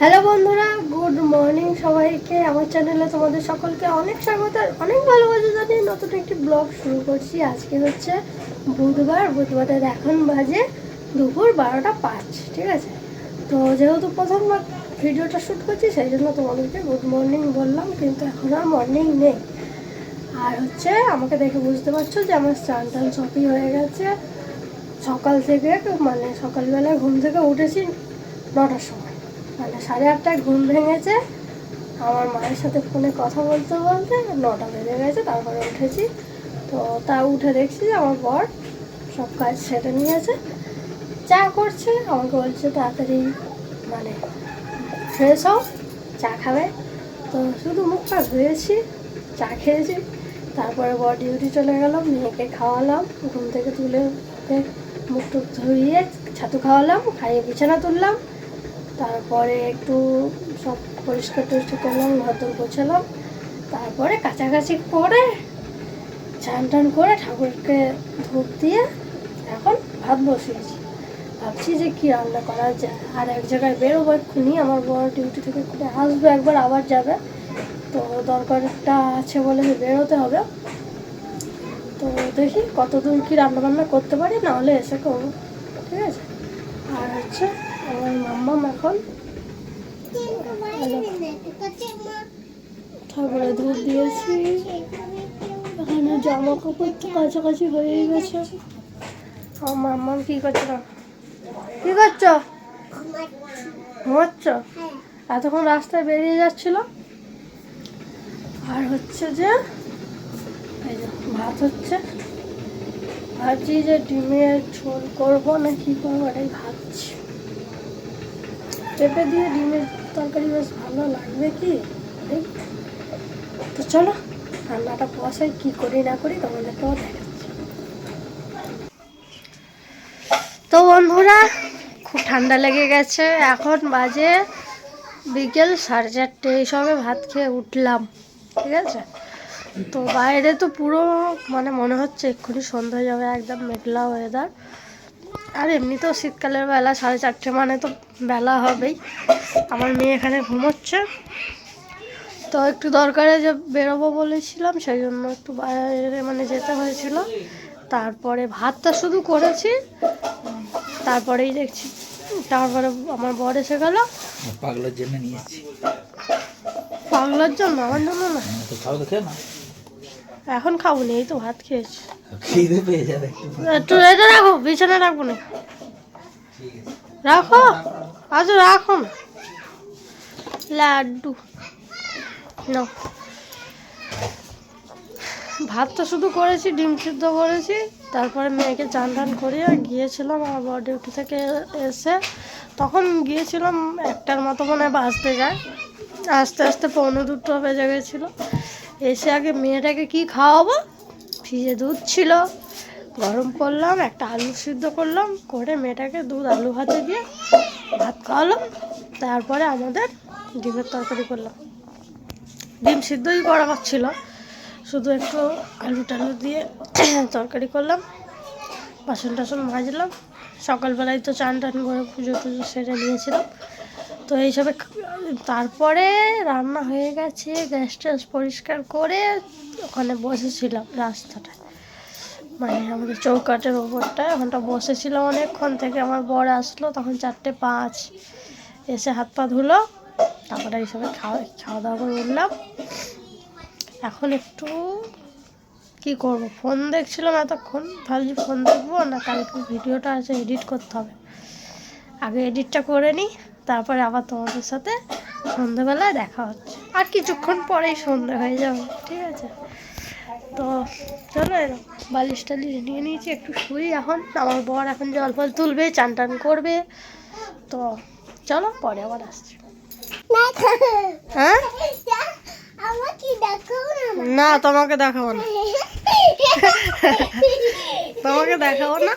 Hello বন্ধুরা, good morning সবাইকে। আমার চ্যানেলে তোমাদের সকলকে অনেক স্বাগত, অনেক ভালোবাসা জানিয়ে নতুন একটি ব্লগ শুরু করছি। আজকে হচ্ছে বুধবারের এখন বাজে দুপুর 12টা 5, ঠিক আছে। তো যেহেতু প্রথমবার ভিডিওটা শ্যুট করছি সেই জন্য তোমাদেরকে গুড মর্নিং বললাম, কিন্তু এখন আর মর্নিং নেই। আর হচ্ছে আমাকে দেখে বুঝতে পারছো যে আমার স্নান টান সবই হয়ে গেছে। সকাল থেকে মানে সকালবেলায় ঘুম থেকে উঠেছি 9টার সময়, মানে 8:30টায় ঘুম ভেঙেছে। আমার মায়ের সাথে ফোনে কথা বলতে বলতে 9টা বেজে গেছে, তারপরে উঠেছি। তো তা উঠে দেখছি যে আমার বর সব কাজ সেরে নিয়েছে, চা করছে। আমাকে বলছে তাড়াতাড়ি মানে ফ্রেশ হও, চা খাবে। তো শুধু মুখটা ধুয়েছি, চা খেয়েছি, তারপরে বর ডিউটি চলে গেলাম। মেয়েকে খাওয়ালাম, ঘুম থেকে তুলে ওকে মুখ টুক ধুইয়ে ছাতু খাওয়ালাম, খাইয়ে বিছানা তুললাম। তারপরে একটু সব পরিষ্কার টরিষ্কার করলাম, ঘর দর গোছালাম। তারপরে কাছাকাছি করে চান টান করে ঠাকুরকে ধূপ দিয়ে এখন ভাত বসিয়েছি। ভাবছি যে কী রান্না করা যায়। আর এক জায়গায় বেরোবো এক্ষুনি, আমার বড় ডিউটি থেকে করে আসবে, একবার আবার যাবে। তো দরকারটা আছে বলে বেরোতে হবে। তো দেখি কতদূর কী রান্নাবান্না করতে পারি, নাহলে এসে করবো, ঠিক আছে। আর হচ্ছে আমার মাম্মাম এখন ঠাকুরে ধূপ দিয়েছি। এখানে জামা কাপড় তো কাছাকাছি হয়ে গেছে। আমার মাম্মাম কী করছো না, কী করছো, ঘুমাচ্ছ? এতক্ষণ রাস্তায় বেরিয়ে যাচ্ছিল। আর হচ্ছে যে এই যে ভাত হচ্ছে, ভাবছি যে ডিমের ঝোল করবো না কি করবো, এটাই ভাবছি। পেঁপে দিয়ে ডিমের তরকারি বেশ ভালো লাগবে কি। তো চলো রান্নাটা বসাই, কি করি না করি তোমাদেরকেও দেখাচ্ছি। তো বন্ধুরা, খুব ঠান্ডা লেগে গেছে, এখন বাজে বিকেল 4:30। এই সবে ভাত খেয়ে উঠলাম, ঠিক আছে। তো বাইরে তো পুরো মানে মনে হচ্ছে এক্ষুনি সন্ধ্যা হয়ে যাবে, একদম মেঘলা ওয়েদার। আর এমনিতেও শীতকালের বেলা 4:30 মানে তো বেলা হবেই। আমার মেয়ে এখানে ঘুমোচ্ছে। তো একটু দরকারে যে বেরোবো বলেছিলাম, সেই জন্য একটু বাইরে মানে যেতে হয়েছিল। তারপরে ভাতটা শুধু করেছি, তারপরেই দেখছি, তারপরে আমার বর এসে গেল। পাগলার জন্য নিয়েছি। পাগলার জন্য, আমার জন্য না। তো খাও, তো খেয়ে না। এখন খাবো না, এই তো ভাত খেয়েছি। খিদে পেয়ে যাবে একটু এটা রাখো, বিছানায় রাখবো না, রাখো, আচ্ছা রাখো না। লাড্ডু না, ভাতটা শুধু করেছি, ডিম সিদ্ধ করেছি। তারপরে মেয়েকে চান টান করিয়ে গিয়েছিলাম আমার বড় ডিউটি থেকে এসে। তখন গিয়েছিলাম 1টার মতো মনে বাজতে যায়, আস্তে আস্তে 1:45 বেজে গেছিলো। এসে আগে মেয়েটাকে কি খাওয়াবো, ফ্রিজে দুধ ছিল, গরম করলাম, একটা আলু সিদ্ধ করলাম, করে মেয়েটাকে দুধ আলু ভাতে দিয়ে ভাত খাওয়ালাম। তারপরে আমাদের ডিমের তরকারি করলাম। ডিম সিদ্ধই করা ছিল, শুধু একটু আলু টালু দিয়ে তরকারি করলাম। বাসন টাসন মাজলাম, সকালবেলায় তো চান টান করে পুজো টুজো সেরে নিয়েছিলাম। তো এইসবে তারপরে রান্না হয়ে গেছে, গ্যাস ট্যাস পরিষ্কার করে ওখানে বসেছিলাম রাস্তাটায়, মানে আমাদের চৌকাঠের ওপরটায়। ওখানটা বসেছিলাম অনেকক্ষণ থেকে। আমার বর আসলো তখন 4:05, এসে হাত পা ধুলো। তারপরে এইসবে খাওয়া দাওয়া করে উঠলাম। এখন একটু কি করব, ফোন দেখছিলাম এতক্ষণ, ভাবছি ফোন দেখবো না, কালকে ভিডিওটা আছে এডিট করতে হবে। আগে এডিটটা করে নিই, তারপরে আবার তোমাদের সাথে সন্ধ্যেবেলায় দেখা হচ্ছে। আর কিছুক্ষণ পরেই সন্ধ্যে হয়ে যাবে, ঠিক আছে। তো চলো, এরকম বালিশ টালিশ নিয়ে নিয়েছি, একটু শুই এখন। আমার বর এখন জল ফল তুলবে, চান টান করবে। তো চলো পরে আবার আসছি। হ্যাঁ না, তোমাকে দেখাবো না, তোমাকে দেখাবো না।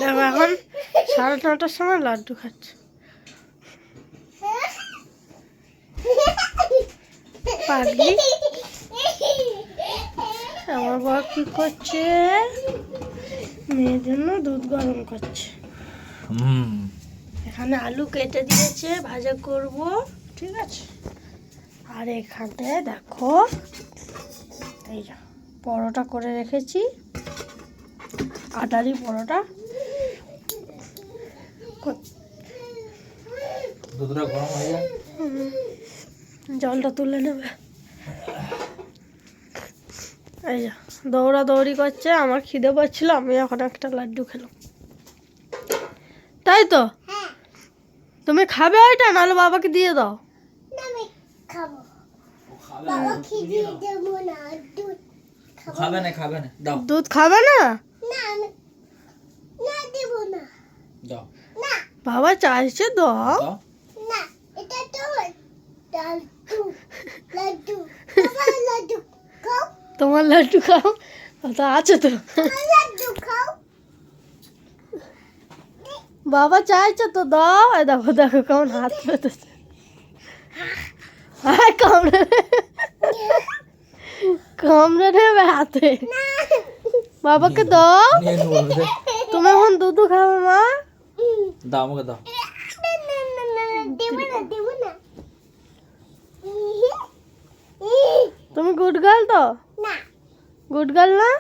দেখো এখন 9:30টার সময় লাড্ডু খাচ্ছে পাগলি। আমার বর কি করছে, মেয়ের জন্য দুধ গরম করছে। এখানে আলু কেটে দিয়েছে, ভাজা করব, ঠিক আছে। আর এখানে দেখো এই যে পরোটা করে রেখেছি, আটারি পরোটা। দুধটা গরম হয়ে যায়। জলটা তুলে নেবে। এই যে দৌড়াদৌড়ি করছে, আমার খিদে পাচ্ছিল, আমি এখন একটা লাড্ডু খেলাম। তাই তো, তুমি খাবে ওইটা, নাহলে বাবাকে দিয়ে দাও। খাবে না দাও দুধ খাবে না? দাও বাবা চাইছে দাও। দাও। তোমার লাড্ডু খাও, তো আছে তো। বাবা চাইছে তো দাও। এই দেখো দেখো কেমন হাত পেতেছে। হায় কামড়ে কামড়ে নেবে হাতে। বাবাকে দাও। নিয়ে নেবো দে। তুমি এখন দুধ খাবে মা? দাও আমাকে দাও। তুমি গুড গার্ল তো? গুড গার্ল না?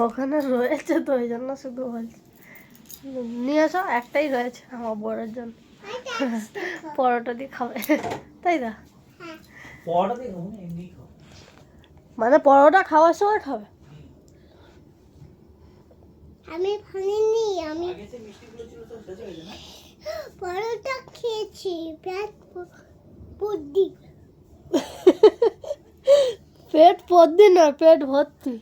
ওখানে রয়েছে তো, ওই জন্য শুধু বলছি। নিয়ে আসো, একটাই রয়েছে আমার বড়ের জন্য। পরোটা দিয়ে খাবে, তাই না? পরোটা দিয়ে খাবো না, এমনি খাবো। মানে পরোটা খাওয়ার সময় খাবে? আমি ভালিনি, আমি আগে যে মিষ্টিগুলো ছিল সব শেষ হয়ে গেছে না? পরোটা খেয়েছি, পেট বুদ্ধি। পেট ভর্তি না, পেট ভর্তি।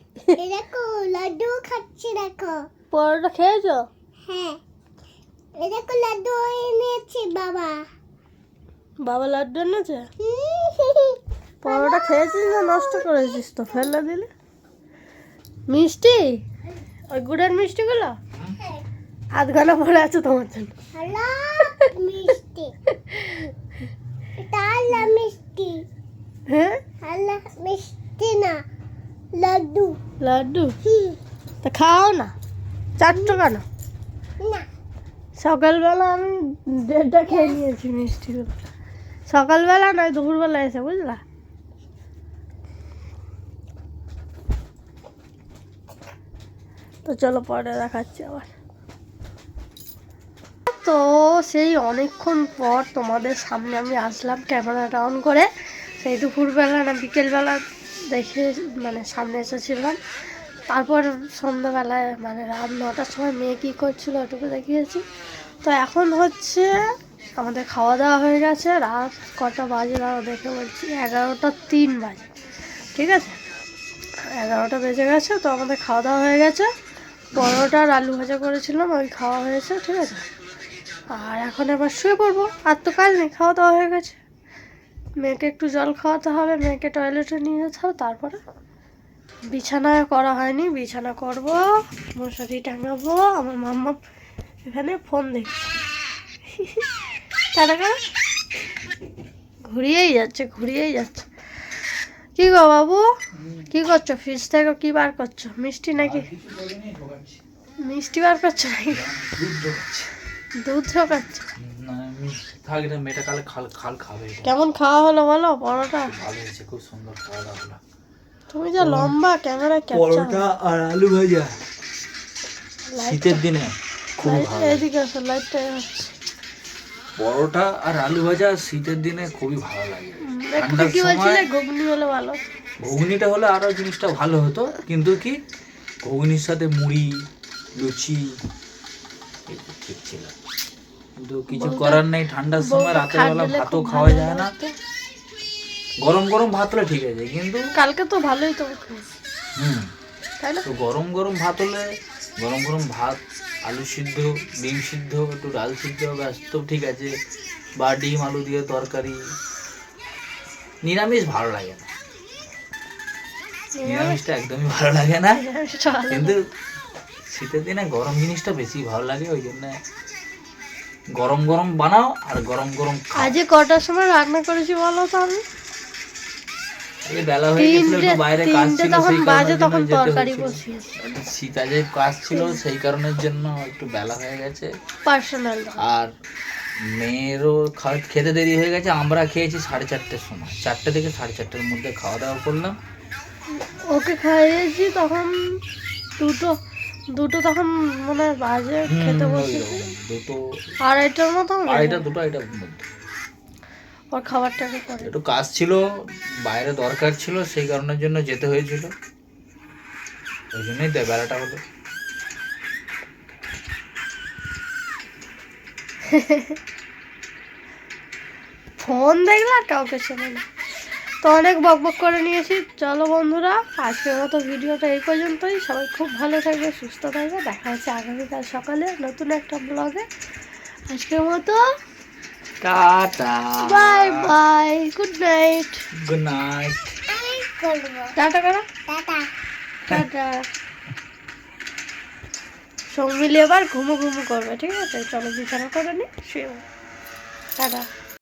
দেখো লাড্ডু খাচ্ছি, দেখো। পরোটা খেয়েছো? হ্যাঁ, দেখো লাড্ডু এনেছি বাবা। বাবা লাড্ডু এনেছে? পরোটা খেয়েছিস না নষ্ট করেছিস তো, ফেলে দিলে? মিষ্টি, ওই গুড়ের মিষ্টিগুলো আধ ঘন্টা পরে আছে তোমার জন্য। হ্যালো মিষ্টি, এটা হলো মিষ্টি। হ্যাঁ, হ্যালো মিষ্টি না, লাড্ডু। লাড্ডু তা খাও না, চারটো কেন? না, সকালবেলা আমি 1.5টা খেয়ে নিয়েছি মিষ্টিগুলো। সকালবেলা নয়, দুপুরবেলা এসে, বুঝলা? তো চলো পরে দেখাচ্ছি আবার। তো সেই অনেকক্ষণ পর তোমাদের সামনে আমি আসলাম ক্যামেরাটা অন করে। সেই দুপুরবেলা না বিকেলবেলা দেখে মানে সামনে এসেছিলাম। তারপর সন্ধ্যাবেলায় মানে রাত 9টার সময় মেয়ে কী করছিল ওটুকু দেখিয়েছি। তো এখন হচ্ছে আমাদের খাওয়া দাওয়া হয়ে গেছে। রাত কটা বাজে দাঁড়া দেখে বলছি, 11টা 3 বাজে, ঠিক আছে? 11টা বেজে গেছে। তো আমাদের খাওয়া দাওয়া হয়ে গেছে। পরোটা আর আলু ভাজা করেছিলাম, ওই খাওয়া হয়েছে, ঠিক আছে? আর এখন আবার শুয়ে পড়বো, আর তো কাজ নেই, খাওয়া দাওয়া হয়ে গেছে। মেয়েকে একটু জল খাওয়াতে হবে, মেয়েকে টয়লেটে নিয়ে যেতে হবে, তারপরে বিছানা করা হয়নি, বিছানা করব, মশারি টাঙাবো। আমার মাম্মা এখানে ফোন দেখছে, টাটা করে ঘুরিয়েই যাচ্ছে। কি গো বাবু, কি করছো? ফ্রিজ থেকে কি বার করছো? মিষ্টি নাকি? কিছু বলিনি, ঢোকাচ্ছি। মিষ্টি বার করছো নাকি? দুধ ঢোকাচ্ছি। দুধ ঢোকাচ্ছো? না থাক, এটা মেয়েটা কালে খাল খাবে এটা। কেমন খাওয়া হলো বলো পরোটা? ভালো হয়েছে, খুব সুন্দর খাওয়া দাওয়া হলো। তুমি যা লম্বা ক্যামেরায় ক্যাপচার। পরোটা আর আলু ভাজা শীতের দিনে খুব ভালো। এদিকে আসো, লাইটটা হচ্ছে। পরোটা আর আলু ভাজা শীতের দিনে খুবই ভালো লাগে। একটু ঠান্ডার কি বলছিলে, সময় ঘুগনি হলে ভালো? ঘুগনিটা হলে আরো জিনিসটা ভালো হতো, কিন্তু কি ঘুগনির সাথে মুড়ি লুচি এটা ঠিক ছিল। কিন্তু কিছু করার নেই, ঠান্ডার সময় রাতের বেলা ভাতও খাওয়া যায় না। গরম গরম ভাত হলে ঠিক আছে, কিন্তু কালকে তো ভালোই তো খেয়েছি, তাই না? তো গরম গরম ভাত হলে গরম গরম ভাত, আলু সিদ্ধ, ডিম সিদ্ধ, একটু ডাল সিদ্ধ, ব্যাস তো ঠিক আছে। বা ডিম আলু দিয়ে তরকারি। নিরামিষ ভালো লাগে না, নিরামিষটা একদমই ভালো লাগে না। কিন্তু শীতের দিনে গরম জিনিসটা বেশি ভালো লাগে, ওই জন্য গরম গরম বানাও আর গরম গরম খাও। আজকে কটার সময় রান্না করেছি বলো তো? আমি এই বেলা হয়ে গেছিল, একটু বাইরে কাজ ছিল, তখন সেই বাজে, কারণের তখন জন্য যেতে তরকারি হয়েছিল। বসিয়েছি সীতাজের কাজ ছিল, সেই কারণের জন্য একটু বেলা হয়ে গেছে। পার্সোনাল। আর মেয়েরও খেতে দেরি হয়ে গেছে। আমরা খেয়েছি 4:30-র সময়, 4টে থেকে 4:30-র মধ্যে খাওয়া দাওয়া করলাম। ওকে খাইয়েছি তখন দুটো তখন মানে বাজে, খেতে বসেছি দুটো 2:30টার মতো, 2:30-2:30-র মধ্যে। ওর খাবারটাকে পরে। একটু কাজ ছিল, বাইরে দরকার ছিল, সেই কারণের জন্য যেতে হয়েছিল, ওই জন্যই বেলাটা হলো। ফোন দেখলে আর কাউকে শোনে না। তো অনেক বকবক করে নিয়েছি। চলো বন্ধুরা, আজকের মতো ভিডিওটা এই পর্যন্তই। সবাই খুব ভালো থাকবে, সুস্থ থাকবে। দেখা হচ্ছে আগামীকাল সকালে নতুন একটা ব্লগে। আজকের মতো tata, bye bye, good night. Good night. আমি করবো টাটা করো, টাটা টাটা। সব মিলিয়ে এবার ঘুমো ঘুমো করবে, ঠিক আছে? চলো বিছানা করে নি, শুয়ে টাটা।